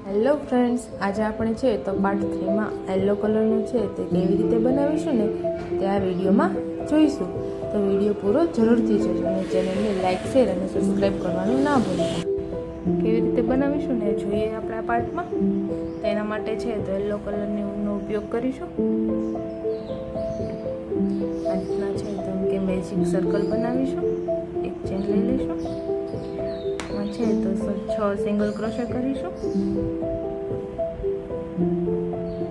Hello friends, આજે આપણે છે તો પાર્ટ 3માં યલો કલરનું છે તે કેવી રીતે બનાવીશું ને તે આ વિડીયોમાં જોઈશું. તો વિડીયો પૂરો જરૂરથી જોજો અને ચેનલને લાઇક, શેર અને સબસ્ક્રાઈબ કરવાનું ના ભૂલતા. કેવી રીતે બનાવીશું ને જોઈએ આપણે આ પાર્ટમાં. તો એના માટે છે તો યલો કલરની ઊનનો ઉપયોગ કરીશું. આ રીતના છે તો એમ કે મેજિક સર્કલ બનાવીશું. એક ચેન લઈ લઈશું. છે તો 6 સિંગલ ક્રોશે કરીશું.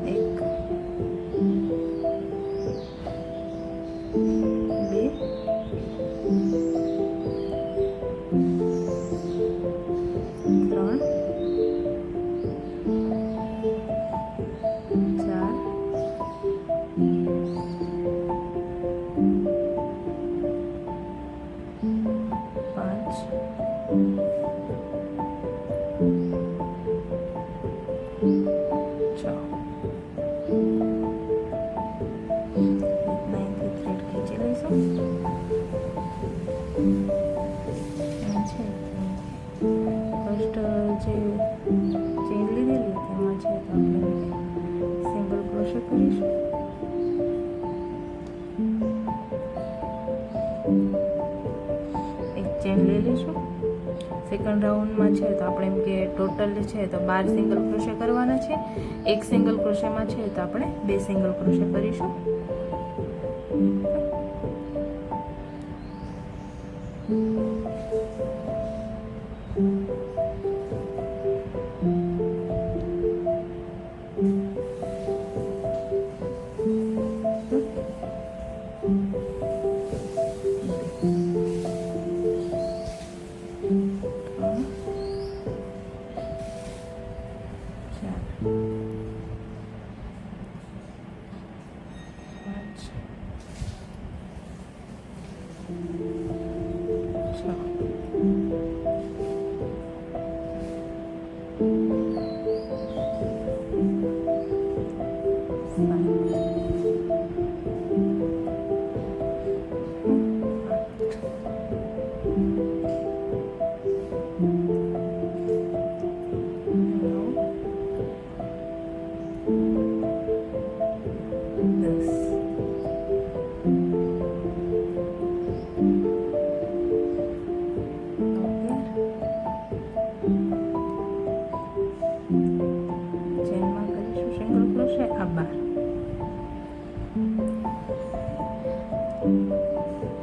1 2 3 4 ફર્સ્ટ જે ચેન લીધેલી તેમાં છે તો આપણે સિંગલ ક્રોશે કરીશું. એક ચેન લઈ લઈશું. સેકન્ડ રાઉન્ડમાં છે તો આપણે એમ કે ટોટલ છે તો 12 સિંગલ ક્રોશે કરવાના છે. એક સિંગલ ક્રોશેમાં છે તો આપણે 2 સિંગલ ક્રોશે કરીશું.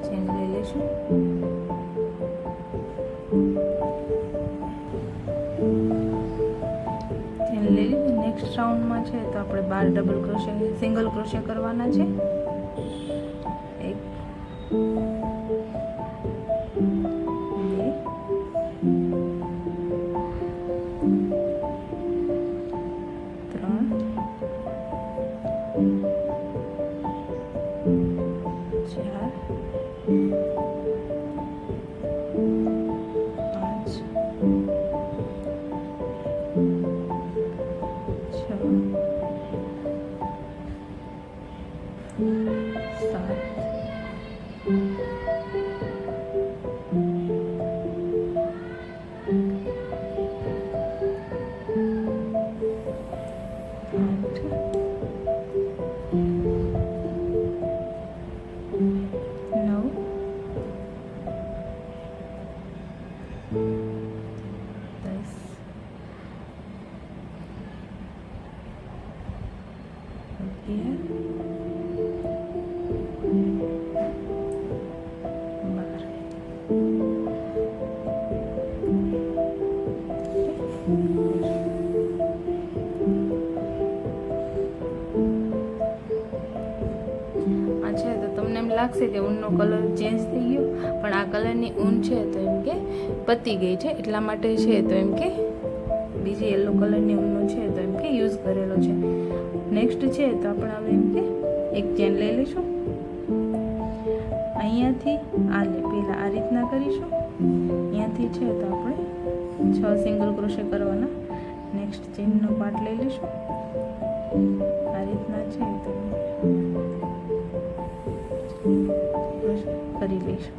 ચેન લઈ લઈશું. ચેન લઈ લીધી. નેક્સ્ટ રાઉન્ડમાં છે તો આપણે 12 ડબલ ક્રોશે સિંગલ ક્રોશે કરવાના છે. 1 લાગશે કે ઊનનો કલર ચેન્જ થઈ ગયો, પણ આ કલરની ઊન છે તો એમ કે પતી ગઈ છે. એટલા માટે છે તો એમ કે બીજી યલો કલરની ઊનનો છે તો એમ કે યુઝ કરેલો છે. નેક્સ્ટ છે તો આપણે હવે એમ કે એક ચેન લઈ લઈશું. અહીંયાથી પહેલાં આ રીતના કરીશું. અહીંયાથી છે તો આપણે 6 સિંગલ ક્રોશે કરવાના. નેક્સ્ટ ચેનનો પાર્ટ લઈ લઈશું. આ રીતના છે તો કરી લઈશું.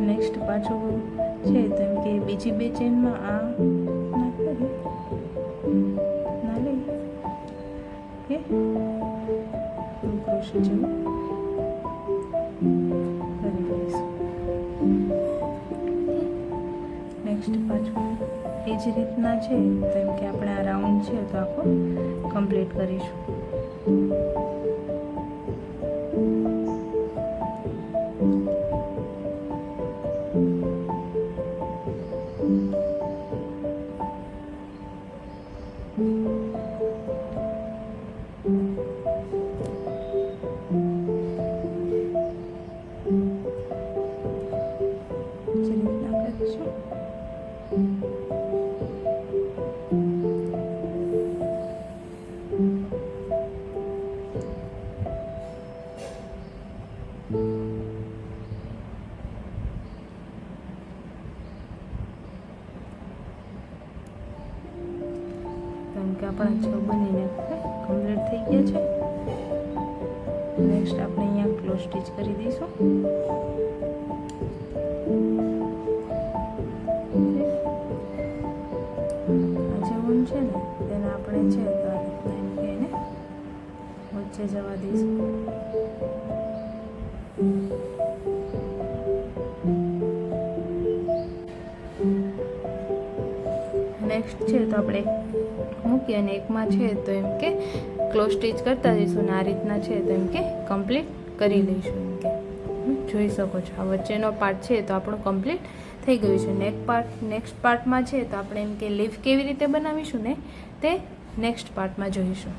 નેક્સ્ટ પાછું છે તો એમ કે બીજી 2 ચેનમાં આ નાખી જેવું કરી દઈશું. નેક્સ્ટ પાછું એ જ રીતના છે તો એમ કે આપણે આ રાઉન્ડ છે તો આખો કમ્પ્લીટ કરીશું. કેમ કે આપણા 6 બનીને કમ્પ્લીટ થઈ ગયા છે. નેક્સ્ટ આપણે અહીંયા ક્લોઝ સ્ટીચ કરી દઈશું. આ જે ઊન છે ને તેને આપણે છે તો આ રીતના એમ કે એને વચ્ચે જવા દઈશું. નેક્સ્ટ છે તો આપણે મૂકી અને એકમાં છે તો એમ કે ક્લોઝ સ્ટીચ કરતા જઈશું ને આ રીતના છે તો એમ કે કમ્પ્લીટ કરી લઈશું. એમ કે જોઈ શકો છો આ વચ્ચેનો પાર્ટ છે તો આપણું કમ્પ્લીટ થઈ ગયું છે. નેક્સ્ટ પાર્ટમાં છે તો આપણે એમ કે લીફ કેવી રીતે બનાવીશું ને તે નેક્સ્ટ પાર્ટમાં જોઈશું.